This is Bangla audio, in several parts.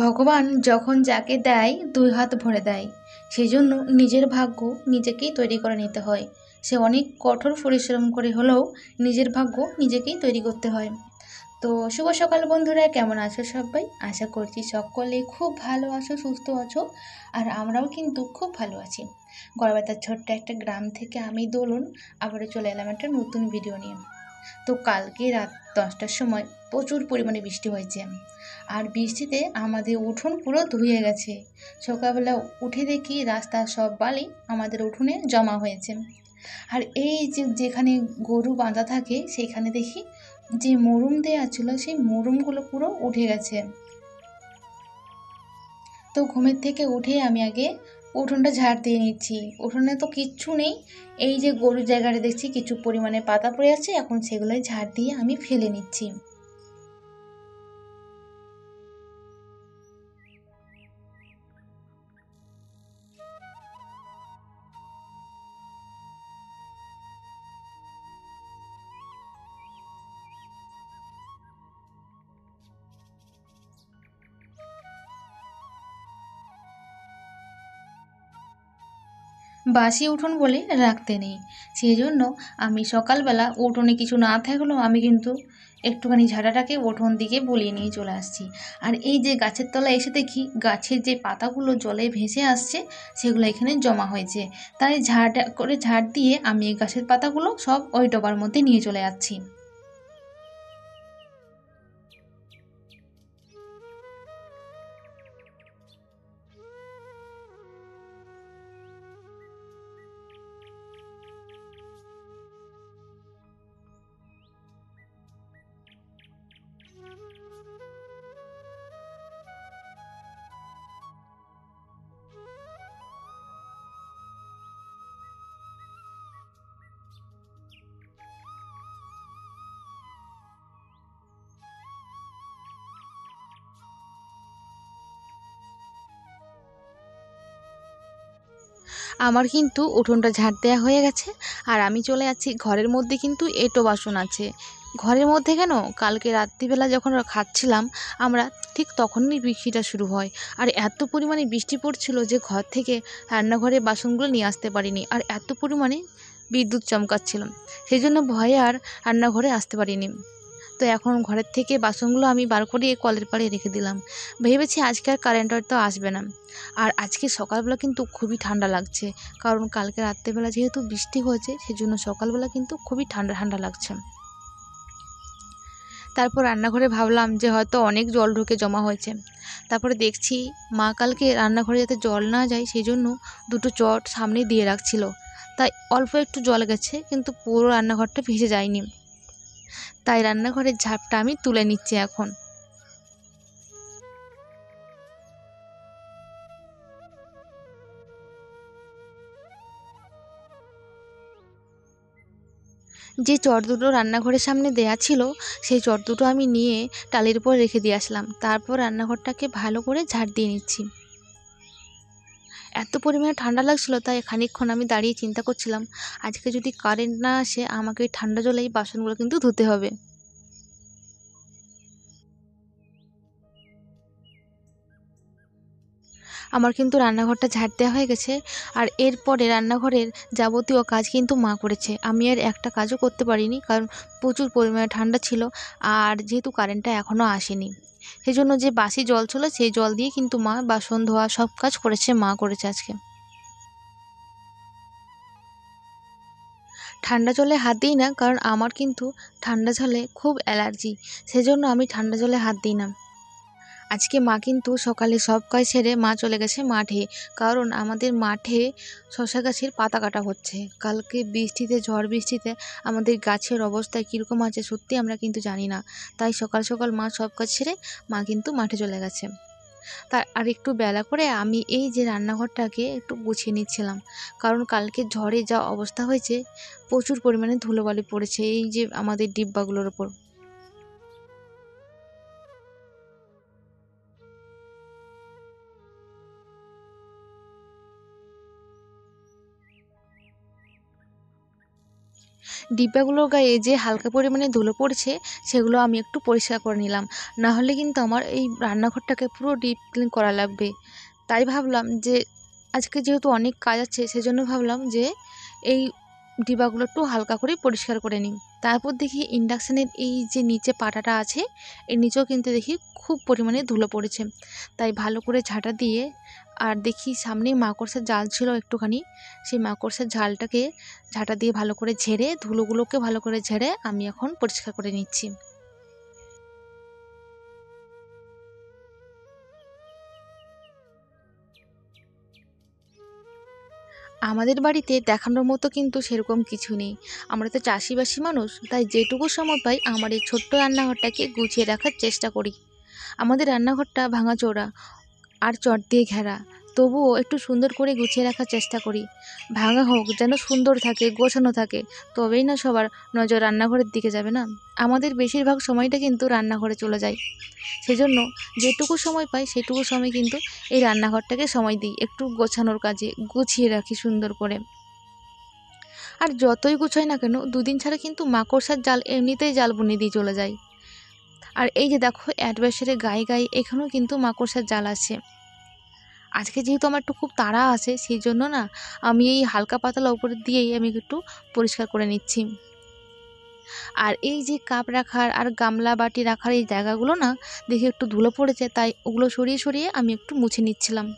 ভগবান যখন যাকে দেয় দুই হাত ভরে দেয়, সেই জন্য নিজের ভাগ্য নিজেকেই তৈরি করে নিতে হয়। সে অনেক কঠোর পরিশ্রম করে হলেও নিজের ভাগ্য নিজেকেই তৈরি করতে হয়। তো শুভ সকাল বন্ধুরা, কেমন আছো সবাই? আশা করছি সকলে খুব ভালো আছো, সুস্থ আছো। আর আমরাও কিন্তু খুব ভালো আছি। গড়বেতার ছোট্ট একটা গ্রাম থেকে আমি দোলন আবারও চলে এলাম একটা নতুন ভিডিও নিয়ে। তো কালকে রাত 10টার সময় প্রচুর পরিমাণে বৃষ্টি হয়েছে, আর বৃষ্টিতে আমাদের উঠোন পুরো ধুয়ে গেছে। সকালবেলা উঠে দেখি রাস্তার সব বালি আমাদের উঠোনে জমা হয়েছে। আর এই যেখানে গরু বাঁধা থাকে সেইখানে দেখি যে মুরুম দেওয়া ছিল, সেই মুরুমগুলো পুরো উঠে গেছে। তো ঘুমের থেকে উঠে আমি আগে উঠোনটা ঝাড় দিয়ে নিচ্ছি। উঠোনে তো কিচ্ছু নেই, এই যে গরুর জায়গাটা দেখছি কিছু পরিমাণে পাতা পড়ে আছে, এখন সেগুলোই ঝাড় দিয়ে আমি ফেলে নিচ্ছি। বাসি উঠোন বলে রাখতে নেই, সেই জন্য আমি সকালবেলা উঠোনে কিছু না থাকলেও আমি কিন্তু একটুখানি ঝাঁটাটাকে উঠোন দিকে বুলিয়ে নিয়ে চলে আসছি। আর এই যে গাছের তলায় এসে দেখি গাছের যে পাতাগুলো জলে ভেসে আসছে সেগুলো এখানে জমা হয়েছে, তাই ঝাড় দিয়ে আমি এই গাছের পাতাগুলো সব ওই ডবার মধ্যে নিয়ে চলে যাচ্ছি। আমার কিন্তু উঠোনটা ঝাড় দেওয়া হয়ে গেছে, আর আমি চলে যাচ্ছি ঘরের মধ্যে। কিন্তু এঁটো বাসন আছে ঘরের মধ্যে। কেন, কালকে রাত্রিবেলা যখন খাচ্ছিলাম আমরা, ঠিক তখনই বৃষ্টিটা শুরু হয়। আর এত পরিমাণে বৃষ্টি পড়ছিল যে ঘর থেকে রান্নাঘরের বাসনগুলো নিয়ে আসতে পারিনি, আর এত পরিমাণে বিদ্যুৎ চমকাচ্ছিল, সেই জন্য ভয়ে আর রান্নাঘরে আসতে পারিনি। তো এখন ঘরের থেকে বাসনগুলো আমি বার করে কলের পাড়ে রেখে দিলাম। ভেবেছি আজকে আর কারেন্ট হয়তো আসবে না। আর আজকে সকালবেলা কিন্তু খুবই ঠান্ডা লাগছে, কারণ কালকে রাত্রেবেলা যেহেতু বৃষ্টি হয়েছে সেজন্য সকালবেলা কিন্তু খুবই ঠান্ডা ঠান্ডা লাগছে। তারপর রান্নাঘরে ভাবলাম যে হয়তো অনেক জল ঢুকে জমা হয়েছে। তারপরে দেখছি মা কালকে রান্নাঘরে যাতে জল না যায় সেই জন্য দুটো চট সামনে দিয়ে রাখছিল, তাই অল্প একটু জল গেছে, কিন্তু পুরো রান্নাঘরটা ভেসে যায়নি। তাই রান্নাঘরের ঝাঁপটা আমি তুলে নিচ্ছি এখন। যে চট দুটো রান্নাঘরের সামনে দেয়া ছিল সেই চট দুটো আমি নিয়ে টালির উপর রেখে দিয়ে আসলাম। তারপর রান্নাঘরটাকে ভালো করে ঝাড় দিয়ে নিচ্ছি। এত পরিমাণে ঠান্ডা লাগছিল, তাই খানিকক্ষণ আমি দাঁড়িয়ে চিন্তা করছিলাম আজকে যদি কারেন্ট না আসে আমাকে ওই ঠান্ডা জলেই বাসনগুলো কিন্তু ধুতে হবে। আমার কিন্তু রান্নাঘরটা ঝাড় দেওয়া হয়ে গেছে, আর এরপরে রান্নাঘরের যাবতীয় কাজ কিন্তু মা করেছে। আমি আর একটা কাজও করতে পারিনি, কারণ প্রচুর পরিমাণে ঠান্ডা ছিল, আর যেহেতু কারেন্টটা এখনও আসেনি সেই জন্য যে বাসি জল ছিল সেই জল দিয়ে কিন্তু মা বাসন ধোয়া সব কাজ করেছে, মা করেছে আজকে। ঠান্ডা জলে হাত দিই না, কারণ আমার কিন্তু ঠান্ডা জলে খুব অ্যালার্জি, সেজন্য আমি ঠান্ডা জলে হাত দিই না। আজকে মা কিন্তু সকালে সব কাজ সেরে মা চলে গেছে মাঠে, কারণ আমাদের মাঠে শশা গাছের পাতা কাটা হচ্ছে। কালকে বৃষ্টিতে, ঝড় বৃষ্টিতে আমাদের গাছের অবস্থা কীরকম আছে সত্যি আমরা কিন্তু জানি না। তাই সকাল সকাল মা সব কাজ সেরে মা কিন্তু মাঠে চলে গেছে। তার আর একটু বেলা করে আমি এই যে রান্নাঘরটাকে একটু গুছিয়ে নিচ্ছিলাম, কারণ কালকে ঝড়ে যা অবস্থা হয়েছে, প্রচুর পরিমাণে ধুলোবালি পড়েছে এই যে আমাদের ডিব্বাগুলোর ওপর। ডিব্বাগুলোর গায়ে যে হালকা পরিমাণে ধুলো পড়ছে সেগুলো আমি একটু পরিষ্কার করে নিলাম, না হলে কিন্তু আমার এই রান্নাঘরটাকে পুরো ডিপ ক্লিন করা লাগবে। তাই ভাবলাম যে আজকে যেহেতু অনেক কাজ আছে সেজন্য ভাবলাম যে এই ডিবাগুলো একটু হালকা করে পরিষ্কার করে নিই। তারপর দেখি ইন্ডাকশানের এই যে নিচে পাটাটা আছে এর নিচেও কিন্তু দেখি খুব পরিমাণে ধুলো পড়েছে। তাই ভালো করে ঝাঁটা দিয়ে, আর দেখি সামনেই মাকড়সার জাল ছিল একটুখানি, সেই মাকড়সার ঝালটাকে ঝাঁটা দিয়ে ভালো করে ঝেড়ে, ধুলোগুলোকে ভালো করে ঝেড়ে আমি এখন পরিষ্কার করে নিচ্ছি। আমাদের বাড়িতে দেখানোর মতো কিন্তু সেরকম কিছু নেই। আমরা তো চাষিবাসী মানুষ, তাই যেটুকু সময় পাই আমার এই ছোট্ট রান্নাঘরটাকে গুছিয়ে রাখার চেষ্টা করি। আমাদের রান্নাঘরটা ভাঙাচোরা আর চট দিয়ে ঘেরা, তবুও একটু সুন্দর করে গুছিয়ে রাখার চেষ্টা করি। ভাঙা হোক, যেন সুন্দর থাকে, গোছানো থাকে, তবেই না সবার নজর রান্নাঘরের দিকে যাবে না। আমাদের বেশিরভাগ সময়টা কিন্তু রান্নাঘরে চলে যায়। সেজন্য যেটুকু সময় পাই সেটুকু সময় কিন্তু এই রান্নাঘরটাকে সময় দিই একটু গোছানোর কাজে, গুছিয়ে রাখি সুন্দর করে। আর যতই গুছোই না কেন, দুদিন ছাড়া কিন্তু মাকড়সার জাল এমনিতেই জাল বুনে দিয়ে চলে যায়। আর এই যে দেখো অ্যাডভেস্টারের গায়ে গায়ে এখানেও কিন্তু মাকড়সার জাল আছে। আজকে যেহেতু আমার একটু খুব তাড়া আছে, সেই জন্য না আমি এই হালকা পাতলা উপরে দিয়েই আমি একটু পরিষ্কার করে নিচ্ছি। আর এই যে কাপ রাখার আর গামলা বাটি রাখার এই জায়গাগুলো না দেখে একটু ধুলো পড়েছে, তাই ওগুলো সরিয়ে সরিয়ে আমি একটু মুছে নিচ্ছিলাম।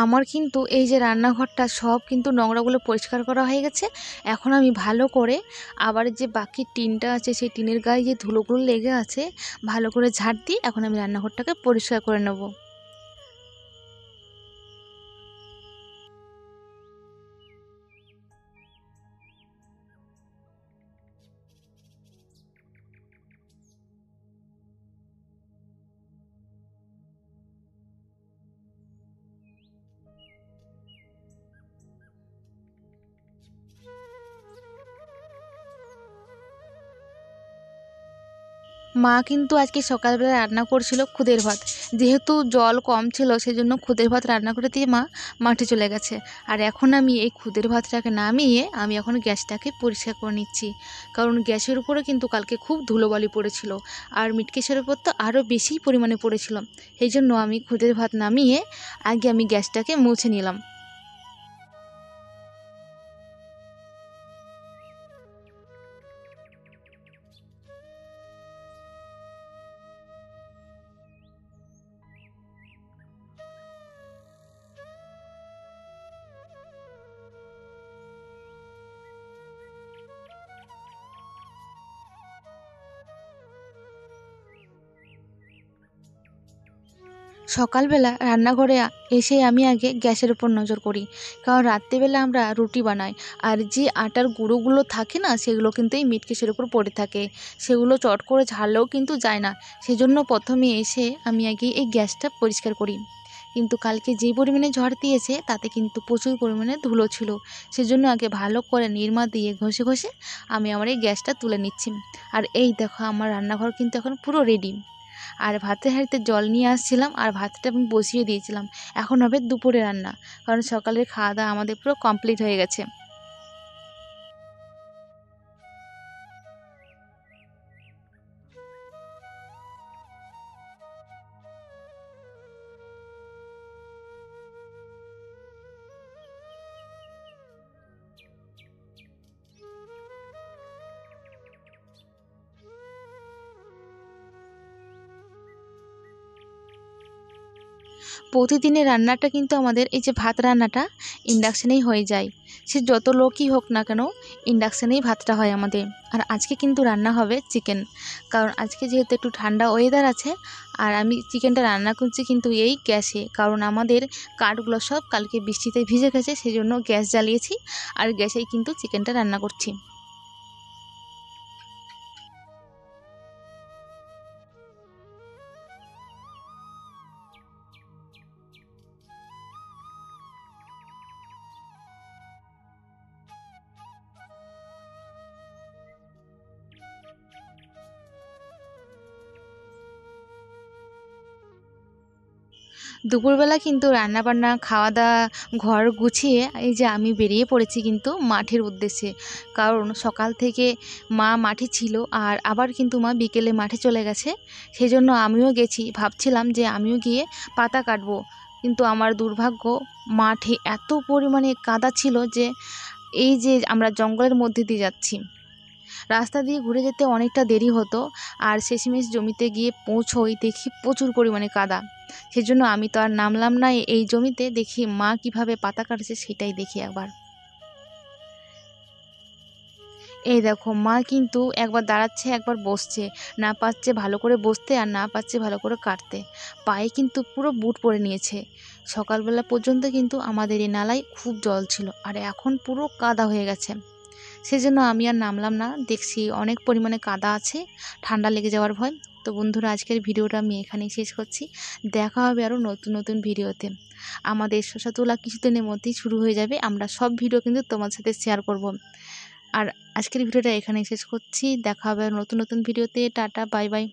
আমার কিন্তু এই যে রান্নাঘরটা সব কিন্তু নোংরাগুলো পরিষ্কার করা হয়ে গেছে। এখন আমি ভালো করে আবার যে বাকি টিনটা আছে সেই টিনের গায়ে যে ধুলোগুলো লেগে আছে ভালো করে ঝাড় দিয়ে এখন আমি রান্নাঘরটাকে পরিষ্কার করে নেব। মা কিন্তু আজকে সকালবেলা রান্না করছিল খুদের ভাত। যেহেতু জল কম ছিল সেজন্য খুদের ভাত রান্না করে দিয়ে মা মাঠে চলে গেছে। আর এখন আমি এই খুদের ভাতটাকে নামিয়ে আমি এখন গ্যাসটাকে পরিষ্কার করে নিচ্ছি, কারণ গ্যাসের উপরে কিন্তু কালকে খুব ধুলোবালি পড়েছিল, আর মিটকেশের উপর তো আরও বেশি পরিমাণে পড়েছিল। সেই জন্য আমি খুদের ভাত নামিয়ে আগে আমি গ্যাসটাকে মুছে নিলাম। সকালবেলা রান্নাঘরে এসে আমি আগে গ্যাসের উপর নজর করি, কারণ রাত্রিবেলা আমরা রুটি বানাই, আর যে আটার গুঁড়োগুলো থাকে না সেগুলো কিন্তু এই মিটকেসের উপর পড়ে থাকে, সেগুলো চট করে ঝাড়লেও কিন্তু যায় না। সেজন্য প্রথমে এসে আমি আগে এই গ্যাসটা পরিষ্কার করি। কিন্তু কালকে যে পরিমাণে ঝড় দিয়েছে তাতে কিন্তু প্রচুর পরিমাণে ধুলো ছিল, সেজন্য আগে ভালো করে নির্মা দিয়ে ঘষে ঘষে আমি আমার এই গ্যাসটা তুলে নিচ্ছি। আর এই দেখো আমার রান্নাঘর কিন্তু এখন পুরো রেডি। আর ভাতের হাঁড়িতে জল নিয়ে আসছিলাম আর ভাতটা আমি বসিয়ে দিয়েছিলাম। এখন হবে দুপুরে রান্না, কারণ সকালের খাওয়া দাওয়া আমাদের পুরো কমপ্লিট হয়ে গেছে। প্রতিদিনের রান্নাটা কিন্তু আমাদের এই যে ভাত রান্নাটা ইন্ডাকশানেই হয়ে যায়। সে যত লোকই হোক না কেন, ইন্ডাকশানেই ভাতটা হয় আমাদের। আর আজকে কিন্তু রান্না হবে চিকেন, কারণ আজকে যেহেতু একটু ঠান্ডা ওয়েদার আছে। আর আমি চিকেনটা রান্না করছি কিন্তু এই গ্যাসে, কারণ আমাদের কাঠগুলো সব কালকে বৃষ্টিতে ভিজে গেছে, সেই জন্য গ্যাস জ্বালিয়েছি আর গ্যাসেই কিন্তু চিকেনটা রান্না করছি। দুপুরবেলা কিন্তু রান্নাবান্না খাওয়া দাওয়া ঘর গুছিয়ে এই যে আমি বেরিয়ে পড়েছি কিন্তু মাঠের উদ্দেশ্যে। কারণ সকাল থেকে মা মাঠে ছিল আর আবার কিন্তু মা বিকেলে মাঠে চলে গেছে। সেজন্য আমিও গেছি, ভাবছিলাম যে আমিও গিয়ে পাতা কাটবো। কিন্তু আমার দুর্ভাগ্য, মাঠে এত পরিমাণে কাদা ছিল যে এই যে আমরা জঙ্গলের মধ্যে দিয়ে যাচ্ছি, রাস্তা দিয়ে ঘুরে যেতে অনেকটা দেরি হতো। আর শেষমেশ জমিতে গিয়ে পৌঁছোই দেখি প্রচুর পরিমাণে কাদা। সেজন্য আমি তো আর নামলাম না এই জমিতে, দেখি মা কিভাবে পাতা কাটছে সেটাই দেখি একবার। এই দেখো মা কিন্তু একবার দাঁড়াচ্ছে একবার বসছে, না পাচ্ছে ভালো করে বসতে আর না পাচ্ছে ভালো করে কাটতে। পায়ে কিন্তু পুরো বুট পরে নিয়েছে। সকালবেলা পর্যন্ত কিন্তু আমাদের এই নালায় খুব জল ছিল আর এখন পুরো কাদা হয়ে গেছে। সেজন্য আমি আর নামলাম না, দেখছি অনেক পরিমাণে কাদা আছে, ঠান্ডা লেগে যাওয়ার ভয়। তো বন্ধুরা, আজকের ভিডিওটা আমি এখানেই শেষ করছি। দেখা হবে আরও নতুন নতুন ভিডিওতে। আমাদের শসা তোলা কিছুদিনের মধ্যেই শুরু হয়ে যাবে, আমরা সব ভিডিও কিন্তু তোমার সাথে শেয়ার করব। আর আজকের ভিডিওটা এখানেই শেষ করছি, দেখা হবে নতুন নতুন ভিডিওতে। Tata, bye bye.